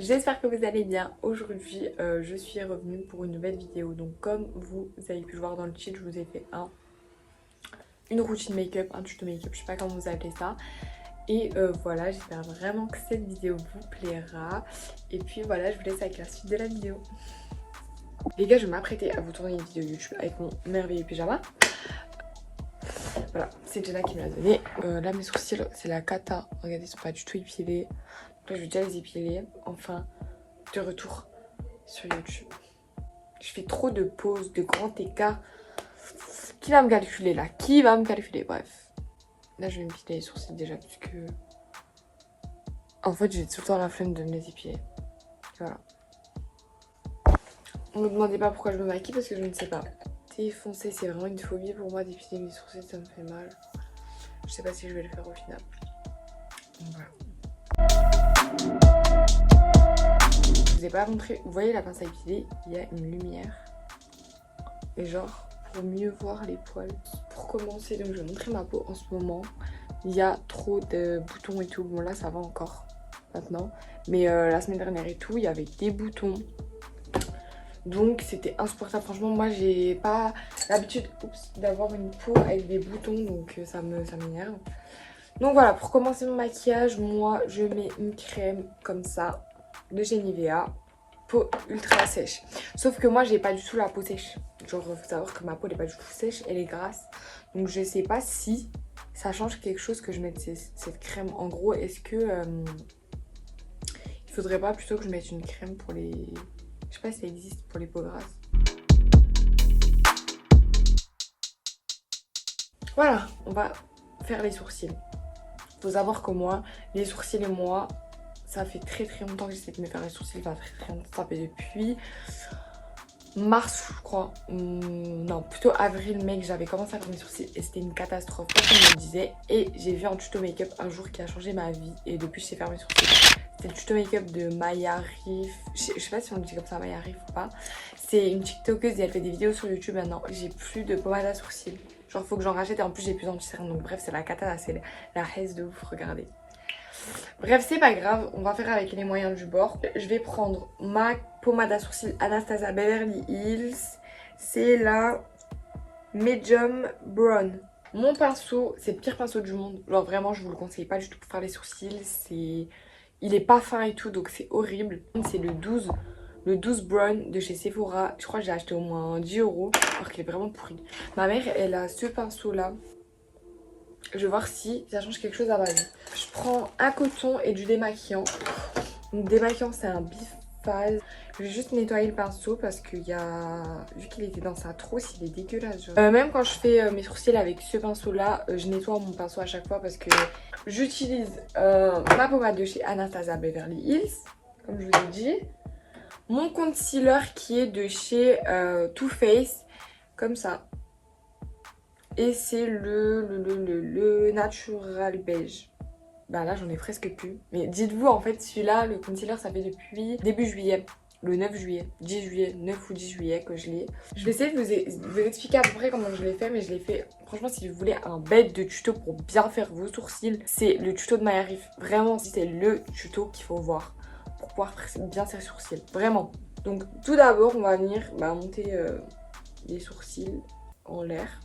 J'espère que vous allez bien. Aujourd'hui je suis revenue pour une nouvelle vidéo. Donc comme vous avez pu le voir dans le titre, je vous ai fait une routine make-up, un tuto make-up, je sais pas comment vous appelez ça. Et voilà, j'espère vraiment que cette vidéo vous plaira. Et puis voilà, je vous laisse avec la suite de la vidéo. Les gars, je vais m'apprêter à vous tourner une vidéo YouTube avec mon merveilleux pyjama. Voilà, c'est Jenna qui me l'a donné. Là, mes sourcils, c'est la cata. Regardez, ils sont pas du tout épilés. Donc là, je vais déjà les épiler. Enfin, de retour sur YouTube. Je fais trop de pauses, de grands écarts. Qui va me calculer là? Qui va me calculer? Bref. Là, je vais m'épiler les sourcils déjà parce que... En fait, j'ai tout le temps la flemme de me les épiler. Voilà. Ne me demandez pas pourquoi je me maquille parce que je ne sais pas. Défoncer, c'est vraiment une phobie pour moi d'épiler mes sourcils, ça me fait mal. Je sais pas si je vais le faire au final. Donc voilà. Je vous ai pas montré, vous voyez la pince à épiler, il y a une lumière. Et genre, pour mieux voir les poils. Pour commencer, donc je vais montrer ma peau en ce moment. Il y a trop de boutons et tout. Bon là ça va encore maintenant. Mais la semaine dernière et tout, il y avait des boutons. Donc c'était insupportable. Franchement, moi j'ai pas l'habitude d'avoir une peau avec des boutons. Donc ça m'énerve. Donc voilà, pour commencer mon maquillage, moi je mets une crème comme ça de chez Nivea, peau ultra sèche. Sauf que moi j'ai pas du tout la peau sèche. Genre faut savoir que ma peau elle est pas du tout sèche, elle est grasse. Donc je sais pas si ça change quelque chose que je mette cette crème. En gros, est-ce que il faudrait pas plutôt que je mette une crème pour les... Je sais pas si ça existe pour les peaux grasses. Voilà, on va faire les sourcils. Faut savoir que moi, les sourcils et moi, ça fait très longtemps que j'essaie de me faire les sourcils. Enfin, très longtemps, ça fait depuis mars, je crois. Non, plutôt avril, mai, que j'avais commencé à faire mes sourcils et c'était une catastrophe, comme je me disais. Et j'ai vu un tuto make-up un jour qui a changé ma vie et depuis, je sais faire mes sourcils. C'est le tuto make-up de Maya Riff. Je sais pas si on le dit comme ça, Maya Riff ou pas. C'est une TikTokeuse et elle fait des vidéos sur YouTube maintenant. J'ai plus de pommade à sourcils. Genre, faut que j'en rachète et en plus, j'ai plus d'anti-cerne. Donc, bref, c'est la cata, c'est la haisse de ouf, regardez. Bref, c'est pas grave, on va faire avec les moyens du bord. Je vais prendre ma pommade à sourcils Anastasia Beverly Hills. C'est la Medium Brown. Mon pinceau, c'est le pire pinceau du monde. Genre vraiment, je vous le conseille pas du tout pour faire les sourcils. Il est pas fin et tout, donc c'est horrible. C'est le 12 Brown de chez Sephora. Je crois que j'ai acheté au moins 10 €, alors qu'il est vraiment pourri. Ma mère, elle a ce pinceau là. Je vais voir si ça change quelque chose à ma vie. Je prends un coton et du démaquillant. Donc démaquillant, c'est un biphase. Je vais juste nettoyer le pinceau parce qu'il y a... Vu qu'il était dans sa trousse, il est dégueulasse. Même quand je fais mes sourcils avec ce pinceau là, je nettoie mon pinceau à chaque fois parce que j'utilise ma pommade de chez Anastasia Beverly Hills, comme je vous ai dit. Mon concealer qui est de chez Too Faced, comme ça. Et c'est le Natural Beige. Bah là j'en ai presque plus. Mais dites-vous en fait celui-là, le concealer ça fait depuis début juillet. Le 9 juillet, 10 juillet, 9 ou 10 juillet que je l'ai. Je vais essayer de vous expliquer à peu près comment je l'ai fait. Mais je l'ai fait, franchement si vous voulez un bête de tuto pour bien faire vos sourcils, c'est le tuto de Maya Riff. Vraiment c'est le tuto qu'il faut voir pour pouvoir bien faire ses sourcils. Vraiment. Donc tout d'abord on va venir monter les sourcils en l'air.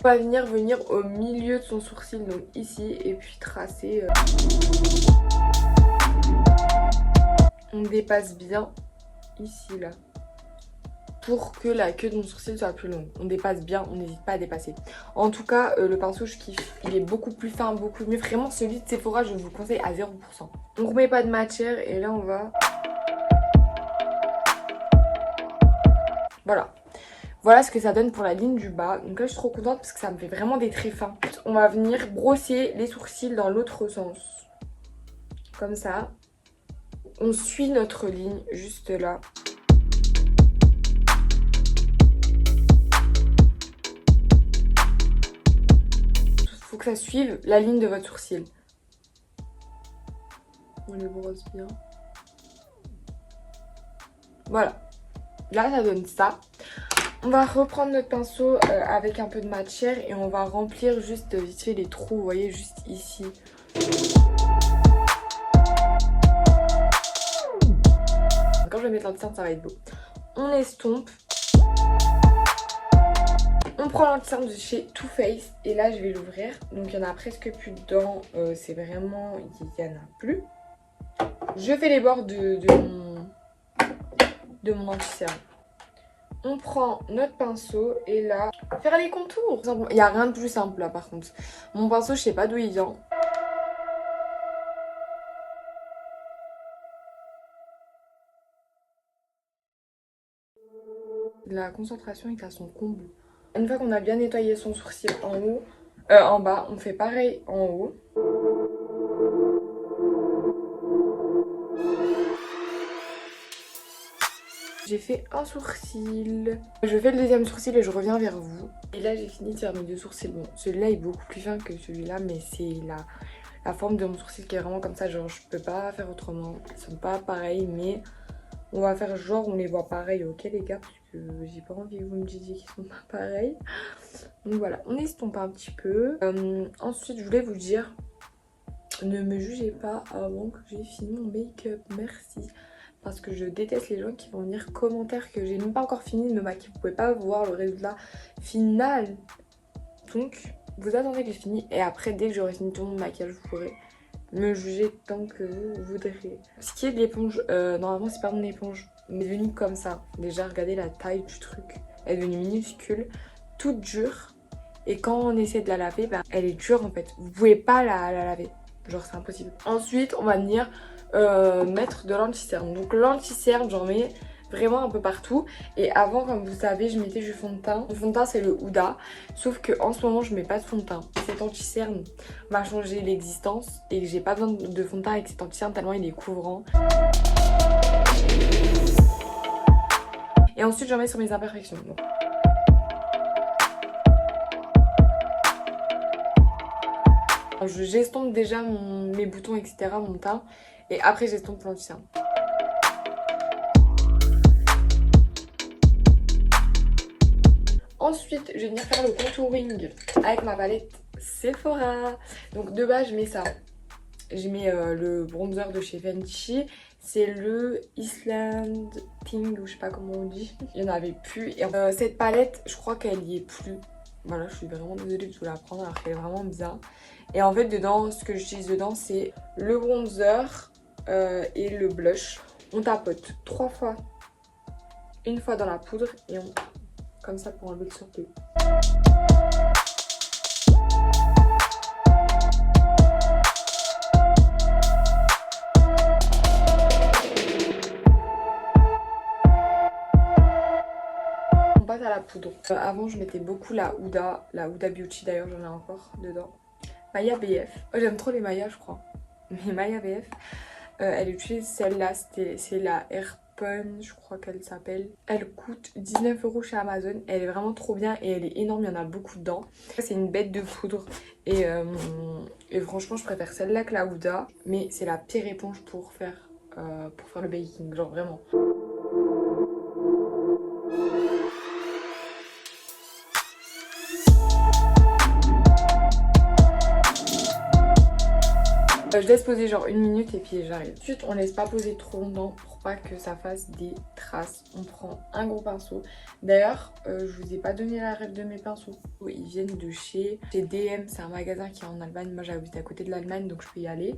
On va venir au milieu de son sourcil, donc ici, et puis tracer. On dépasse bien ici, là. Pour que la queue de mon sourcil soit plus longue. On dépasse bien, on n'hésite pas à dépasser. En tout cas, le pinceau, je kiffe. Il est beaucoup plus fin, beaucoup mieux. Vraiment, celui de Sephora, je vous le conseille à 0%. On remet pas de matière et là, on va... Voilà. Voilà ce que ça donne pour la ligne du bas. Donc là je suis trop contente parce que ça me fait vraiment des traits fins. On va venir brosser les sourcils dans l'autre sens. Comme ça. On suit notre ligne juste là. Il faut que ça suive la ligne de votre sourcil. On les brosse bien. Voilà. Là ça donne ça. On va reprendre notre pinceau avec un peu de matière et on va remplir juste vite fait les trous, vous voyez, juste ici. vais mettre l'anti-cerne, ça va être beau. On estompe. On prend l'anti-cerne de chez Too Faced et là je vais l'ouvrir. Donc il y en a presque plus dedans, c'est vraiment, il y en a plus. Je fais les bords de mon anti-cerne. On prend notre pinceau et là, faire les contours. Il n'y a rien de plus simple là par contre. Mon pinceau, je sais pas d'où il vient. La concentration est à son comble. Une fois qu'on a bien nettoyé son sourcil en bas, on fait pareil en haut. J'ai fait un sourcil. Je fais le deuxième sourcil et je reviens vers vous. Et là j'ai fini de faire mes deux sourcils. Bon, celui-là est beaucoup plus fin que celui-là, mais c'est la forme de mon sourcil qui est vraiment comme ça. Genre je peux pas faire autrement. Ils sont pas pareils, mais on va faire genre on les voit pareils, ok les gars, parce que j'ai pas envie que vous me disiez qu'ils sont pas pareils. Donc voilà, on estompe un petit peu. Ensuite je voulais vous dire, ne me jugez pas avant que j'ai fini mon make-up, merci. Parce que je déteste les gens qui vont venir commentaire que j'ai même pas encore fini de me maquiller. Vous pouvez pas voir le résultat final. Donc vous attendez que j'ai fini et après dès que j'aurai fini tout mon maquillage vous pourrez me juger tant que vous voudrez. Ce qui est de l'éponge, normalement c'est pas mon éponge, mais elle est devenue comme ça. Déjà regardez la taille du truc, elle est devenue minuscule, toute dure. Et quand on essaie de la laver, bah, elle est dure en fait. Vous pouvez pas la laver, genre c'est impossible. Ensuite on va venir mettre de l'anti-cerne. Donc l'anti-cerne j'en mets vraiment un peu partout. Et avant, comme vous savez, je mettais du fond de teint. Mon fond de teint c'est le Huda. Sauf que en ce moment je mets pas de fond de teint. Cet anti-cerne m'a changé l'existence et j'ai pas besoin de fond de teint avec cet anti-cerne tellement il est couvrant. Et ensuite j'en mets sur mes imperfections. Donc. J'estompe déjà mes boutons etc, mon teint. Et après j'estompe l'anti-cerne. Ensuite, je vais venir faire le contouring avec ma palette Sephora. Donc de base, je mets ça. Je mets le bronzer de chez Fenty. C'est le Island Thing, ou je sais pas comment on dit. Il n'y en avait plus. Et cette palette, je crois qu'elle y est plus. Voilà, je suis vraiment désolée de vous la prendre alors qu'elle est vraiment bien. Et en fait, dedans, ce que j'utilise dedans, c'est le bronzer et le blush. On tapote 3 fois. Une fois dans la poudre et on... comme ça pour enlever le surplus. On passe à la poudre. Avant je mettais beaucoup la Huda Beauty, d'ailleurs j'en ai encore dedans. Maya BF. Oh, j'aime trop les Maya je crois. Mais Maya BF, elle utilise celle-là, c'est la Airpun, je crois qu'elle s'appelle. Elle coûte 19 € chez Amazon. Elle est vraiment trop bien et elle est énorme, il y en a beaucoup dedans. C'est une bête de poudre et franchement je préfère celle-là que la Huda. Mais c'est la pire éponge pour faire le baking, genre vraiment. Je laisse poser genre 1 minute et puis j'arrive. Ensuite on laisse pas poser trop longtemps pour pas que ça fasse des traces. On prend un gros pinceau. D'ailleurs je vous ai pas donné la règle de mes pinceaux. Ils viennent de chez DM, c'est un magasin qui est en Allemagne. Moi j'habite à côté de l'Allemagne donc je peux y aller.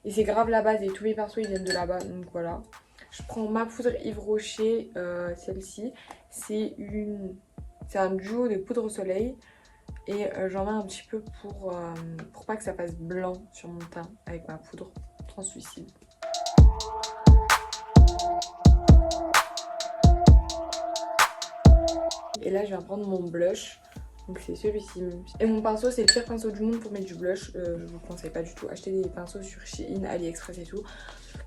Et c'est grave la base et tous mes pinceaux ils viennent de là-bas donc voilà. Je prends ma poudre Yves Rocher, celle-ci. C'est un duo de poudre soleil. Et j'en mets un petit peu pour pas que ça fasse blanc sur mon teint avec ma poudre translucide. Et là je viens prendre mon blush. Donc c'est celui-ci. Et mon pinceau c'est le pire pinceau du monde pour mettre du blush. Je vous conseille pas du tout. Acheter des pinceaux sur Shein, AliExpress et tout.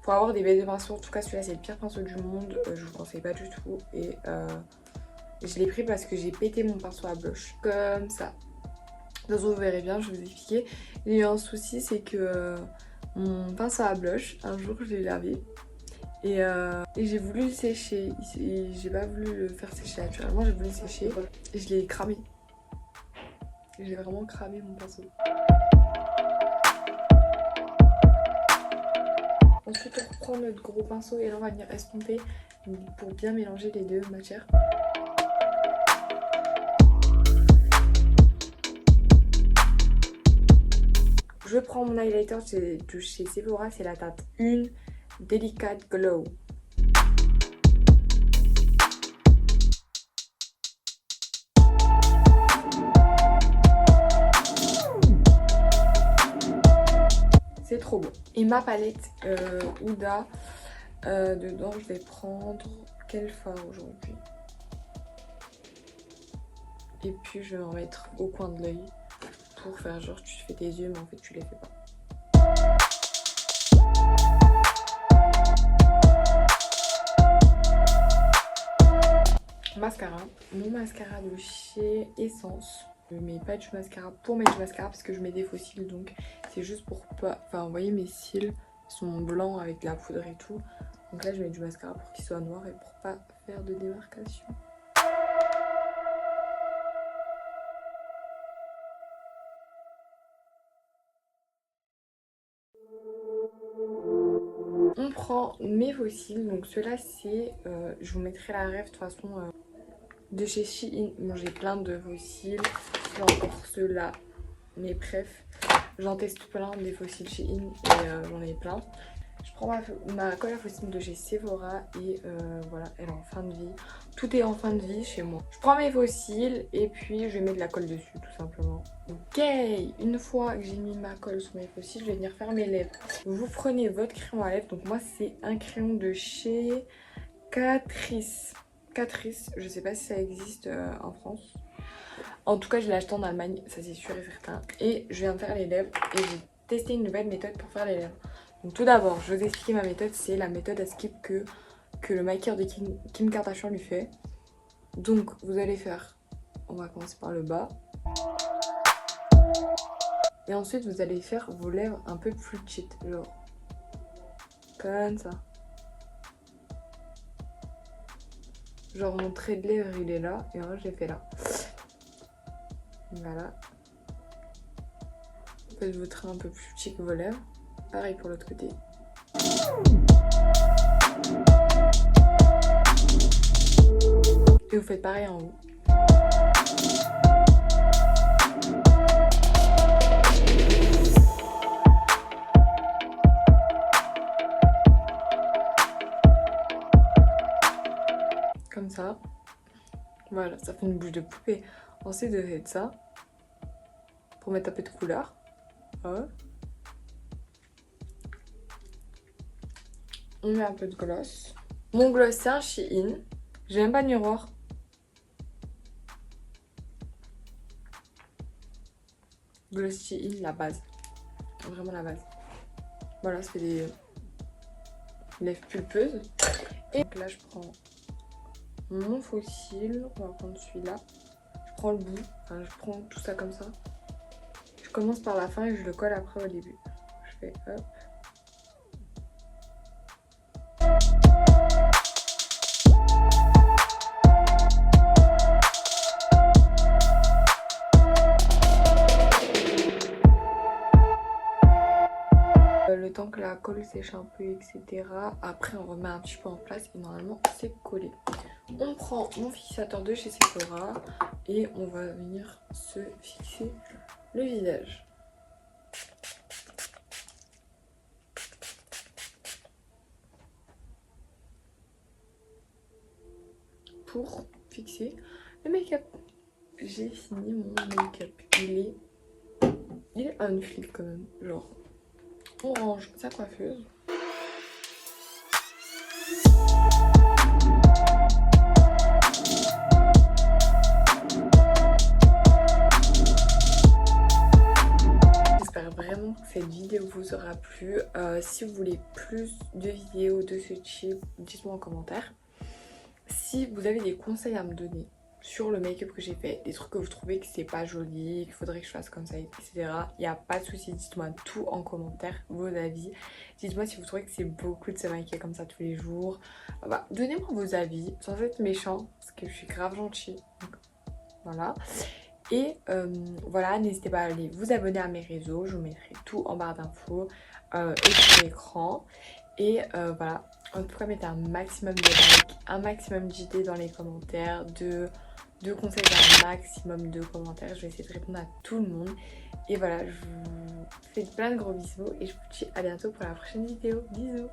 Pour avoir des bêtes de pinceaux, en tout cas celui-là c'est le pire pinceau du monde. Je vous conseille pas du tout. Et je l'ai pris parce que j'ai pété mon pinceau à blush. Comme ça. De toute façon, vous verrez bien, je vais vous expliquer. Il y a eu un souci, c'est que mon pinceau à blush, un jour je l'ai lavé et j'ai voulu le sécher. J'ai pas voulu le faire sécher naturellement, j'ai voulu le sécher et je l'ai cramé. J'ai vraiment cramé mon pinceau. Ensuite on reprend notre gros pinceau et là on va venir estomper pour bien mélanger les deux matières. Je prends mon highlighter de chez Sephora, c'est la teinte 1 Delicate Glow. C'est trop beau. Et ma palette Huda, dedans je vais prendre quel fard aujourd'hui. Et puis je vais en mettre au coin de l'œil pour faire genre tu fais tes yeux mais en fait tu les fais pas. Mascara, mon mascara de chez Essence. Je mets pas du mascara pour mettre du mascara parce que je mets des faux cils, donc c'est juste pour pas... Enfin vous voyez mes cils sont blancs avec de la poudre et tout. Donc là je mets du mascara pour qu'il soit noir et pour pas faire de démarcation. On prend mes faux cils, donc ceux-là c'est... je vous mettrai la ref de toute façon de chez Shein. Bon j'ai plein de faux cils, j'ai encore ceux-là, mes préf. J'en teste plein des faux cils Shein et j'en ai plein. Je prends ma colle à faux cils de chez Sephora et voilà, elle est en fin de vie. Tout est en fin de vie chez moi. Je prends mes faux cils et puis je mets de la colle dessus tout simplement. Ok, une fois que j'ai mis ma colle sur mes faux cils, je vais venir faire mes lèvres. Vous prenez votre crayon à lèvres. Donc moi c'est un crayon de chez Catrice. Catrice, je sais pas si ça existe en France. En tout cas je l'ai acheté en Allemagne, ça c'est sûr et certain. Et je viens de faire les lèvres et j'ai testé une nouvelle méthode pour faire les lèvres. Donc tout d'abord, je vais vous expliquer ma méthode, c'est la méthode à skip que le maquilleur de Kim Kardashian lui fait. Donc vous allez faire, on va commencer par le bas. Et ensuite vous allez faire vos lèvres un peu plus cheat, genre comme ça. Genre mon trait de lèvres il est là et moi je l'ai fait là. Voilà. Faites vos traits un peu plus cheat que vos lèvres. Pareil pour l'autre côté. Et vous faites pareil en haut. Comme ça. Voilà, ça fait une bouche de poupée. Ensuite, vous faites ça. Pour mettre un peu de couleur. Ouais. On met un peu de gloss. Mon gloss c'est un Shein. J'ai même pas de miroir. Gloss Shein, la base. Vraiment la base. Voilà, ça fait des lèvres pulpeuses. Et donc là je prends mon faux cil. On va prendre celui-là. Je prends le bout. Enfin je prends tout ça comme ça. Je commence par la fin et je le colle après au début. Je fais hop. Le temps que la colle sèche un peu, etc. Après, on remet un petit peu en place et normalement, c'est collé. On prend mon fixateur de chez Sephora et on va venir se fixer le visage. Pour fixer le make-up. J'ai fini mon make-up. Il est un fil quand même, genre. On range sa coiffeuse. J'espère vraiment que cette vidéo vous aura plu. Si vous voulez plus de vidéos de ce type, dites-moi en commentaire. Si vous avez des conseils à me donner sur le make-up que j'ai fait, des trucs que vous trouvez que c'est pas joli, qu'il faudrait que je fasse comme ça, etc. Il n'y a pas de souci, dites-moi tout en commentaire, vos avis. Dites-moi si vous trouvez que c'est beaucoup de se maquiller comme ça tous les jours. Bah, donnez-moi vos avis, sans être méchant, parce que je suis grave gentille. Donc, voilà. Et voilà, n'hésitez pas à aller vous abonner à mes réseaux, je vous mettrai tout en barre d'infos et sur l'écran. Et voilà, En tout cas, mettez un maximum de likes, un maximum d'idées dans les commentaires, de conseils, un maximum de commentaires. Je vais essayer de répondre à tout le monde. Et voilà, je vous fais plein de gros bisous et je vous dis à bientôt pour la prochaine vidéo. Bisous!